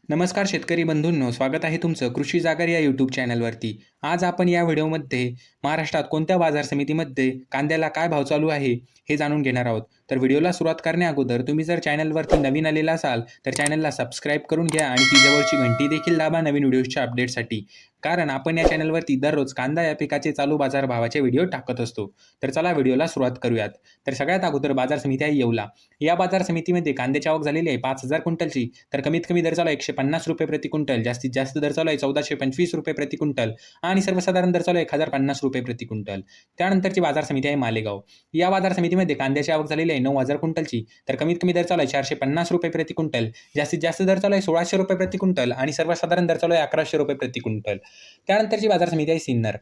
नमस्कार शेतकरी बंधूंनो, स्वागत आहे तुमचं कृषी जागर या यूट्यूब चॅनलवरती। आज आपण या व्हिडिओमध्ये महाराष्ट्रात कोणत्या बाजार समितीमध्ये कांद्याला काय भाव चालू आहे हे जाणून घेणार आहोत। तर व्हिडिओला सुरुवात करण्याअगोदर तुम्ही जर चॅनलवरती नवीन आलेला असाल तर चॅनलला सबस्क्राईब करून घ्या आणि ती जवळची घंटी देखील दाबा नवीन व्हिडिओच्या अपडेटसाठी। कारण आपण या चॅनलवरती दररोज कांदा या पिकाचे चालू बाजार भावाचे व्हिडिओ टाकत असतो। तर चला व्हिडिओला सुरुवात करूयात। तर सगळ्यात अगोदर बाजार समिती आहे येवला। या बाजार समितीमध्ये कांद्याची आवक झालेली आहे 5,000 क्विंटलची। तर कमीत कमी दर चालू आहे ₹150 प्रति क्विंटल, जास्तीत जास्त दर चालू आहे ₹1425 प्रति क्विंटल आणि सर्वसाधारण दर चालू आहे ₹1,050 प्रति क्विंटल। त्यानंतरची बाजार समिती आहे मालेगाव। या बाजार समितीमध्ये कांद्याची आवक झालेली आहे 9,000 क्विंटलची। तर कमीत कमी दर चालू आहे ₹450 प्रति क्विंटल, जास्तीत जास्त दर चालू आहे ₹1,600 प्रति क्विंटल आणि सर्वसाधारण दर चालू आहे ₹1,100 प्रति क्विंटल। त्यानंतरची बाजार समिती आहे सिन्नर।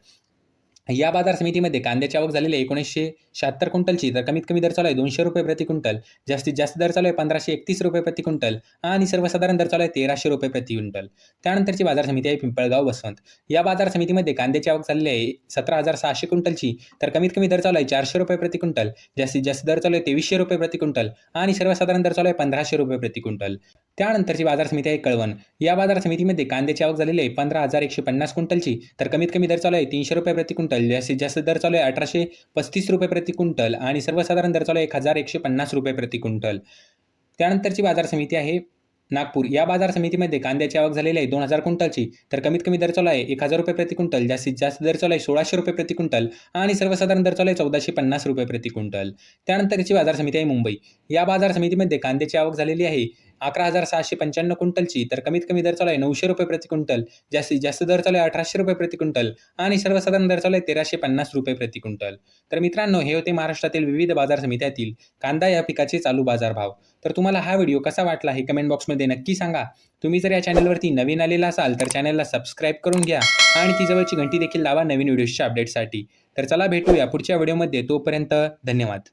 या बाजार समितीमध्ये कांद्याची आवक झालेली आहे 1,976 क्विंटलची। तर कमीत कमी दर चालू आहे ₹200 प्रति क्विंटल, जास्तीत जास्त दर चालू आहे ₹1,531 प्रति क्विंटल आणि सर्वसाधारण दर चालू आहे ₹1,300 प्रति क्विंटल। त्यानंतरची बाजार समिती आहे पिंपळगाव वसंत। या बाजार समितीमध्ये कांद्याची आवक झालेली आहे 17,600 क्विंटलची। तर कमीत कमी दर चालू आहे ₹400 प्रति क्विंटल, जास्तीत जास्त दर चालू आहे ₹2,300 प्रति क्विंटल आणि सर्वसाधारण दर चालू आहे ₹1,500 प्रति क्विंटल। त्यानंतरची बाजार समिती आहे कळवण। या बाजार समितीमध्ये कांद्याची आवक झालेली आहे 15,150 क्विंटलची। तर कमीत कमी दर चालू आहे ₹300 प्रति क्विंटल, जास्तीत जास्त दर चालू आहे ₹1,835 प्रति क्विंटल आणि सर्वसाधारण दर चालू आहे ₹1,150 प्रति क्विंटल। त्यानंतरची बाजार समिती आहे नागपूर। या बाजार समितीमध्ये कांद्याची आवक झालेली आहे 2,000 क्विंटलची। तर कमीत कमी दर चालू आहे ₹1,000 प्रति क्विंटल, जास्तीत जास्त दर चालू आहे ₹1,600 प्रति क्विंटल आणि सर्वसाधारण दर चालू आहे ₹1,450 प्रति क्विंटल। त्यानंतरची बाजार समिती आहे मुंबई। या बाजार समितीमध्ये कांद्याची आवक झालेली आहे 11,695 क्विंटलची। तर कमीत कमी दर चालू आहे ₹900 प्रति क्विंटल, जास्तीत जास्त दर चालू आहे ₹1,800 प्रति क्विंटल आणि सर्वसाधारण दर चालू आहे ₹1,350 प्रति क्विंटल। तर मित्रांनो, हे होते महाराष्ट्रातील विविध बाजार समित्यातील कांदा या पिकाचे चालू बाजार भाव। तर तुम्हाला हा व्हिडिओ कसा वाटला हे कमेंट बॉक्समध्ये नक्की सांगा। तुम्ही जर या चॅनलवरती नवीन आलेला असाल तर चॅनलला सबस्क्राईब करून घ्या आणि ती जवळची घंटी देखील दाबा नवीन व्हिडिओच्या अपडेटसाठी। तर चला भेटूया पुढच्या व्हिडिओमध्ये, तोपर्यंत धन्यवाद।